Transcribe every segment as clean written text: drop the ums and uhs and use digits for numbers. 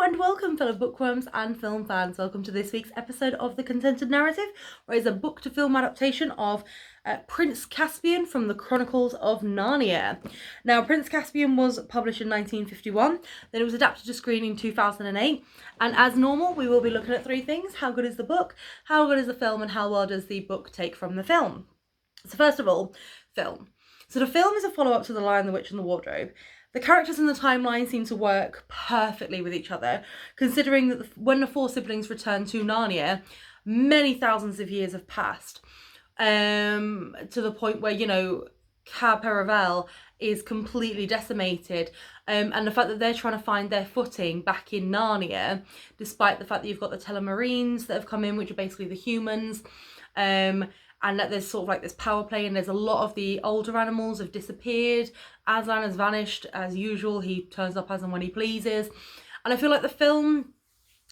and welcome, fellow bookworms and film fans. Welcome to this week's episode of The Contented Narrative, where it's a book-to-film adaptation of Prince Caspian from the Chronicles of Narnia. Now, Prince Caspian was published in 1951, then it was adapted to screen in 2008, and as normal, we will be looking at three things: how good is the book, how good is the film, and how well does the book take from the film. So first of all, film. So the film is a follow-up to The Lion, the Witch and the Wardrobe. The characters in the timeline seem to work perfectly with each other, considering that when the four siblings return to Narnia, many thousands of years have passed, to the point where, Cab Paravel is completely decimated, and the fact that they're trying to find their footing back in Narnia, despite the fact that you've got the Telemarines that have come in, which are basically the humans, and that there's sort of like this power play, and there's a lot of the older animals have disappeared. Aslan has vanished as usual. He turns up as and when he pleases. And I feel like the film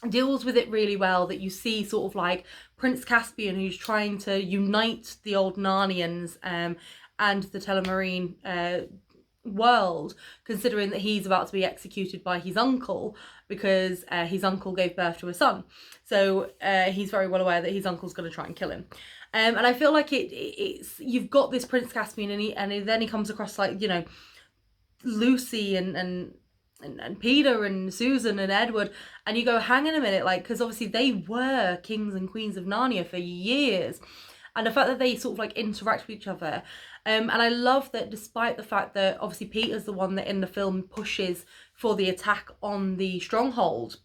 deals with it really well, that you see sort of like Prince Caspian, who's trying to unite the old Narnians and the Telemarine world, considering that he's about to be executed by his uncle because his uncle gave birth to a son. So he's very well aware that his uncle's going to try and kill him. And I feel like it's you've got this Prince Caspian, and then he comes across like, Lucy and Peter and Susan and Edward, and you go, hang on a minute, like, because obviously they were kings and queens of Narnia for years, and the fact that they sort of like interact with each other, and I love that despite the fact that obviously Peter's the one that in the film pushes for the attack on the stronghold,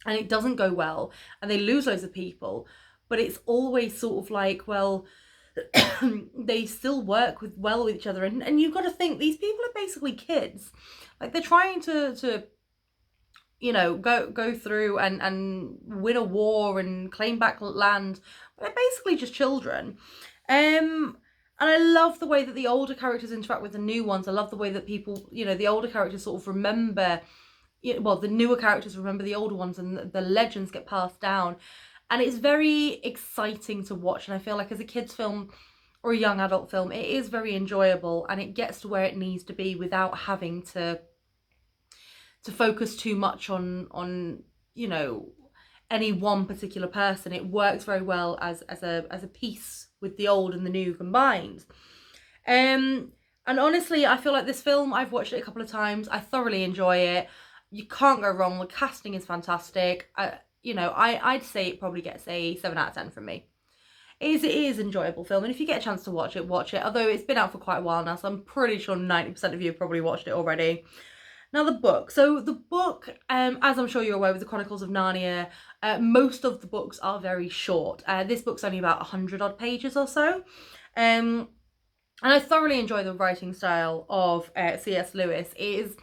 and it doesn't go well, and they lose loads of people, but it's always sort of like, well, they still work well with each other, and you've got to think these people are basically kids, like they're trying to go through and win a war and claim back land, but they're basically just children. And I love the way that the older characters interact with the new ones. I love the way that people, the older characters sort of remember, the newer characters remember the older ones, and the legends get passed down. And it's very exciting to watch. And I feel like as a kid's film or a young adult film, it is very enjoyable, and it gets to where it needs to be without having to focus too much on any one particular person. It works very well as a piece with the old and the new combined. And honestly, I feel like this film, I've watched it a couple of times. I thoroughly enjoy it. You can't go wrong. The casting is fantastic. I'd say it probably gets a 7 out of 10 from me. It is an enjoyable film, and if you get a chance to watch it, watch it. Although it's been out for quite a while now, so I'm pretty sure 90% of you have probably watched it already. Now the book. So the book, as I'm sure you're aware with the Chronicles of Narnia, most of the books are very short. This book's only about 100 odd pages or so. And I thoroughly enjoy the writing style of C.S. Lewis. It is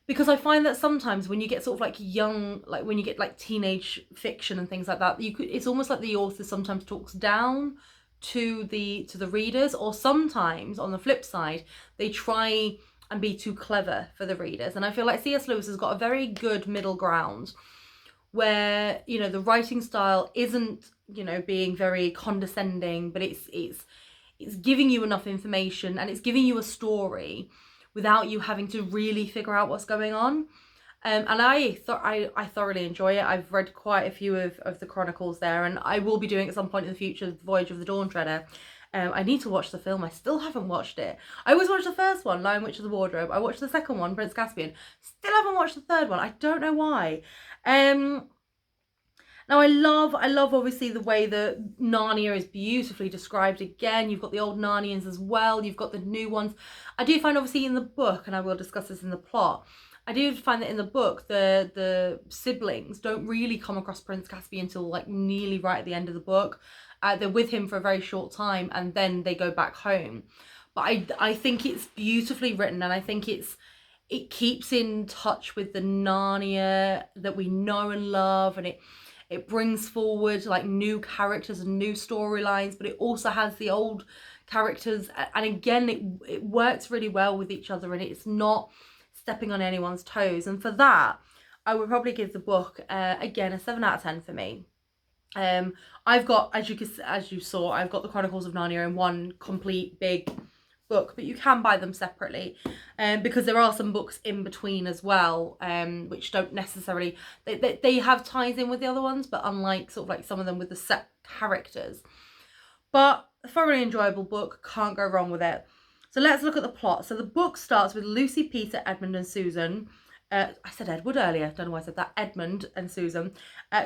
because I find that sometimes when you get sort of like young, like when you get like teenage fiction and things like that, it's almost like the author sometimes talks down to the readers, or sometimes on the flip side, they try and be too clever for the readers. And I feel like C.S. Lewis has got a very good middle ground where, the writing style isn't, being very condescending, but it's giving you enough information, and it's giving you a story without you having to really figure out what's going on. And I thoroughly enjoy it. I've read quite a few of the Chronicles there, and I will be doing at some point in the future the Voyage of the Dawn Treader. I need to watch the film. I still haven't watched it. I always watched the first one, Lion, Witch and the Wardrobe. I watched the second one, Prince Caspian. Still haven't watched the third one. I don't know why. Now I love obviously the way that Narnia is beautifully described. Again, you've got the old Narnians as well. You've got the new ones. I do find obviously in the book, and I will discuss this in the plot, I do find that in the book, the siblings don't really come across Prince Caspian until like nearly right at the end of the book. They're with him for a very short time, and then they go back home. But I think it's beautifully written, and I think it keeps in touch with the Narnia that we know and love, and it brings forward like new characters and new storylines, but it also has the old characters, and again it works really well with each other, and it's not stepping on anyone's toes. And for that, I would probably give the book again a 7 out of 10 for me. I've got, as you saw, I've got the Chronicles of Narnia in one complete big book, but you can buy them separately, because there are some books in between as well, which don't necessarily, they have ties in with the other ones, but unlike sort of like some of them with the set characters. But a thoroughly enjoyable book, can't go wrong with it. So let's look at the plot. So the book starts with Lucy, Peter, Edmund and Susan. I said Edward earlier, don't know why I said that. Edmund and Susan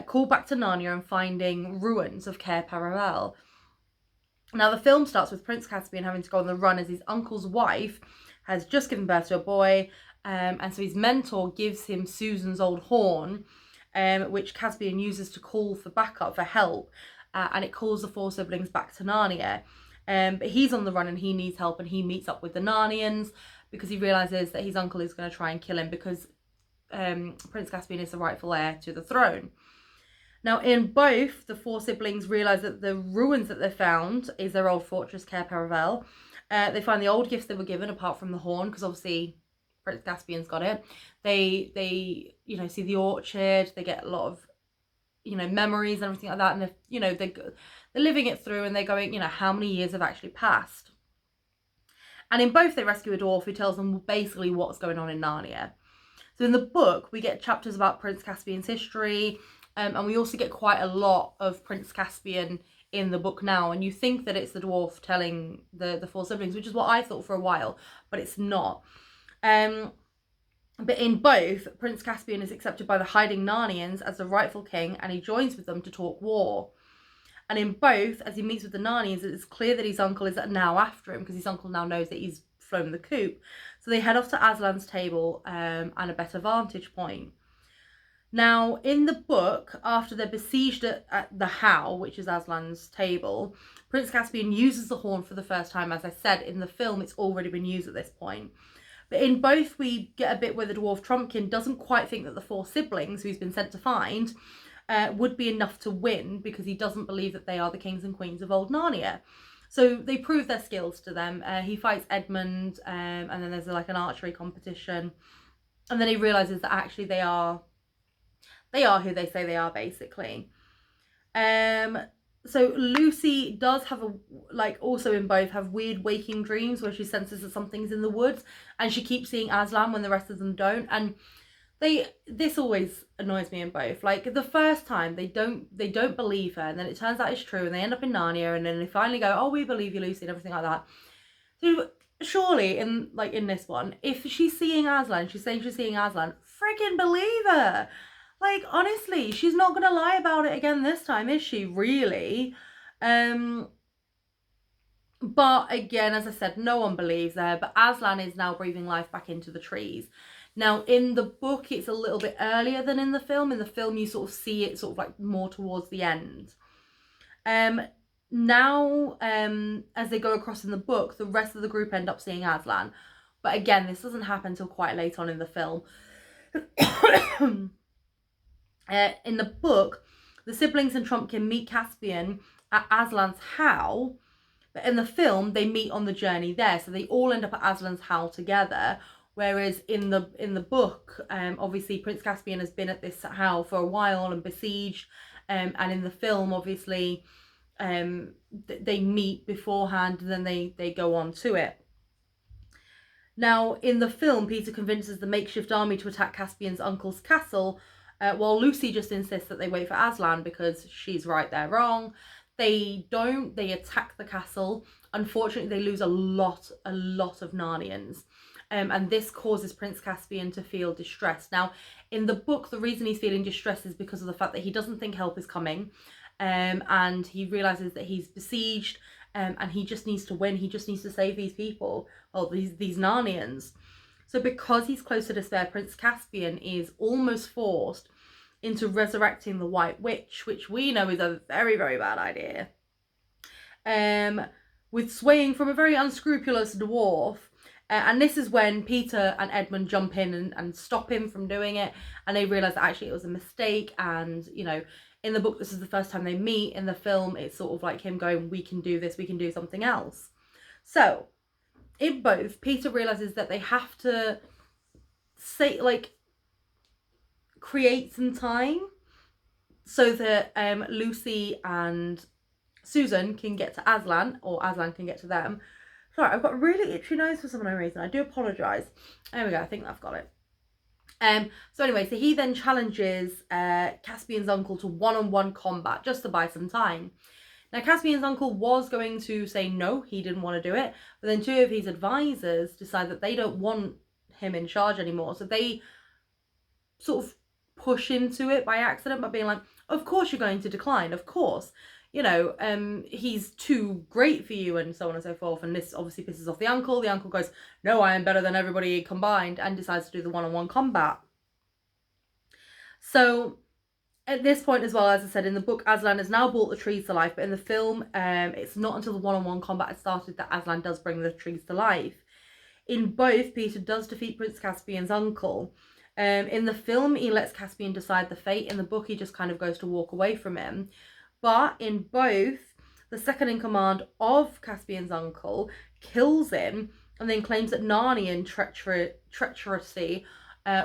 call back to Narnia and finding ruins of Cair Paravel. Now the film starts with Prince Caspian having to go on the run as his uncle's wife has just given birth to a boy, and so his mentor gives him Susan's old horn, which Caspian uses to call for backup, for help, and it calls the four siblings back to Narnia. But he's on the run and he needs help, and he meets up with the Narnians because he realises that his uncle is going to try and kill him because Prince Caspian is the rightful heir to the throne. Now, in both, the four siblings realise that the ruins that they found is their old fortress, Cair Paravel. They find the old gifts they were given, apart from the horn, because obviously Prince Caspian's got it. They see the orchard. They get a lot of, memories and everything like that. And they're living it through, and they're going, how many years have actually passed. And in both, they rescue a dwarf who tells them basically what's going on in Narnia. So in the book, we get chapters about Prince Caspian's history. And we also get quite a lot of Prince Caspian in the book now. And you think that it's the dwarf telling the four siblings, which is what I thought for a while, but it's not. But in both, Prince Caspian is accepted by the hiding Narnians as the rightful king, and he joins with them to talk war. And in both, as he meets with the Narnians, it's clear that his uncle is now after him, because his uncle now knows that he's flown the coop. So they head off to Aslan's table and a better vantage point. Now, in the book, after they're besieged at the How, which is Aslan's table, Prince Caspian uses the horn for the first time. As I said, in the film, it's already been used at this point. But in both, we get a bit where the dwarf Trumpkin doesn't quite think that the four siblings, who he's been sent to find, would be enough to win, because he doesn't believe that they are the kings and queens of old Narnia. So they prove their skills to them. He fights Edmund, and then there's like an archery competition. And then he realises that actually they are who they say they are, basically. So Lucy does have also in both, have weird waking dreams where she senses that something's in the woods, and she keeps seeing Aslan when the rest of them don't. And this always annoys me in both. Like, the first time they don't believe her, and then it turns out it's true, and they end up in Narnia, and then they finally go, oh, we believe you, Lucy, and everything like that. So surely in this one, if she's seeing Aslan, she's saying she's seeing Aslan, freaking believe her. Like, honestly, she's not going to lie about it again this time, is she, really? But again, as I said, no one believes her. But Aslan is now breathing life back into the trees. Now, in the book, it's a little bit earlier than in the film. In the film, you sort of see it sort of like more towards the end. Now, as they go across in the book, the rest of the group end up seeing Aslan. But again, this doesn't happen until quite late on in the film. In the book, the siblings and Trumpkin meet Caspian at Aslan's How, but in the film, they meet on the journey there. So they all end up at Aslan's How together. Whereas in the book, obviously Prince Caspian has been at this How for a while and besieged. And in the film, obviously, they meet beforehand and then they go on to it. Now, in the film, Peter convinces the makeshift army to attack Caspian's uncle's castle, while Lucy just insists that they wait for Aslan because she's right, they're wrong. They don't. They attack the castle. Unfortunately, they lose a lot of Narnians. And this causes Prince Caspian to feel distressed. Now, in the book, the reason he's feeling distressed is because of the fact that he doesn't think help is coming. And he realises that he's besieged, and he just needs to win. He just needs to save these people, or these Narnians. So because he's close to despair, Prince Caspian is almost forced into resurrecting the White Witch, which we know is a very, very bad idea. With swaying from a very unscrupulous dwarf. And this is when Peter and Edmund jump in and stop him from doing it. And they realise that actually it was a mistake. And, in the book, this is the first time they meet. In the film, it's sort of like him going, we can do this, we can do something else. So, in both, Peter realises that they have to create some time so that Lucy and Susan can get to Aslan, or Aslan can get to them. Sorry, I've got a really itchy nose for some unknown reason. I do apologise. There we go, I think I've got it. So anyway, so he then challenges Caspian's uncle to one-on-one combat just to buy some time. Now, Caspian's uncle was going to say no, he didn't want to do it, but then two of his advisors decide that they don't want him in charge anymore, so they sort of push into it by accident by being like, of course you're going to decline, of course. You know, he's too great for you and so on and so forth. And this obviously pisses off the uncle. The uncle goes, no, I am better than everybody combined, and decides to do the one-on-one combat. So at this point as well, as I said, in the book, Aslan has now brought the trees to life. But in the film, it's not until the one-on-one combat has started that Aslan does bring the trees to life. In both, Peter does defeat Prince Caspian's uncle. In the film, he lets Caspian decide the fate. In the book, he just kind of goes to walk away from him. But in both, the second in command of Caspian's uncle kills him and then claims that Narnian treachery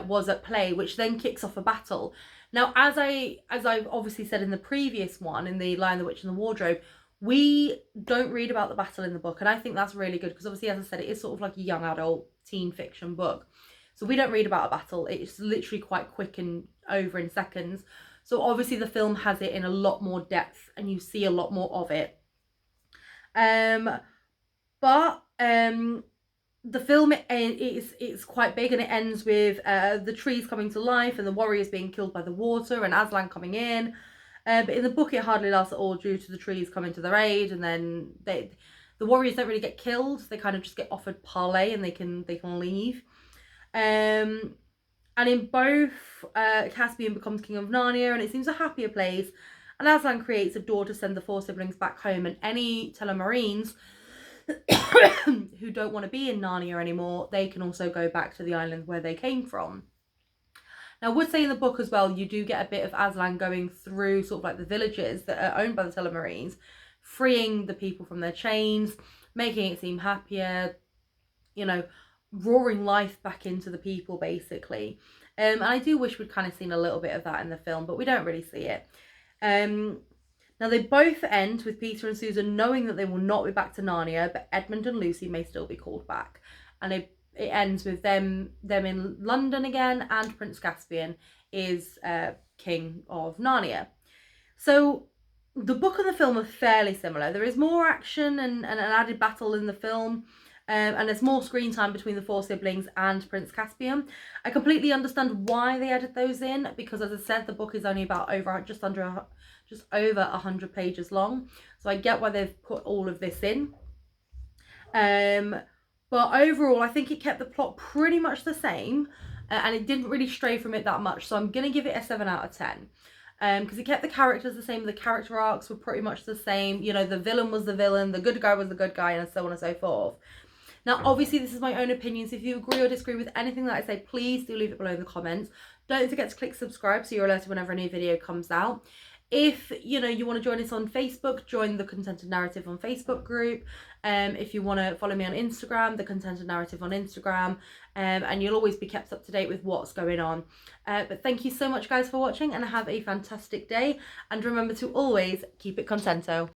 was at play, which then kicks off a battle. Now, as I've obviously said in the previous one, in the Lion, the Witch and the Wardrobe, we don't read about the battle in the book, and I think that's really good because obviously, as I said, it is sort of like a young adult teen fiction book. So we don't read about a battle. It's literally quite quick and over in seconds. So obviously the film has it in a lot more depth and you see a lot more of it. But the film it's quite big, and it ends with the trees coming to life and the warriors being killed by the water and Aslan coming in. But in the book it hardly lasts at all due to the trees coming to their aid, and then the warriors don't really get killed. They kind of just get offered parley and they can leave. And in both, Caspian becomes king of Narnia, and it seems a happier place. And Aslan creates a door to send the four siblings back home, and any Telemarines who don't want to be in Narnia anymore, they can also go back to the island where they came from. Now, I would say in the book as well, you do get a bit of Aslan going through sort of like the villages that are owned by the Telemarines, freeing the people from their chains, making it seem happier, you know, roaring life back into the people, basically. And I do wish we'd kind of seen a little bit of that in the film, but we don't really see it. Now, they both end with Peter and Susan knowing that they will not be back to Narnia, but Edmund and Lucy may still be called back. And it ends with them in London again, and Prince Caspian is king of Narnia. So the book and the film are fairly similar. There is more action and an added battle in the film. And there's more screen time between the four siblings and Prince Caspian. I completely understand why they added those in, because as I said, the book is only about just over 100 pages long. So I get why they've put all of this in. But overall, I think it kept the plot pretty much the same, and it didn't really stray from it that much. So I'm going to give it a 7 out of 10. Because it kept the characters the same, the character arcs were pretty much the same. You know, the villain was the villain, the good guy was the good guy, and so on and so forth. Now, obviously, this is my own opinion, so if you agree or disagree with anything that I say, please do leave it below in the comments. Don't forget to click subscribe so you're alerted whenever a new video comes out. If, you know, you want to join us on Facebook, join the Contented Narrative on Facebook group. If you want to follow me on Instagram, the Contented Narrative on Instagram. And you'll always be kept up to date with what's going on. But thank you so much, guys, for watching, and have a fantastic day. And remember to always keep it contento.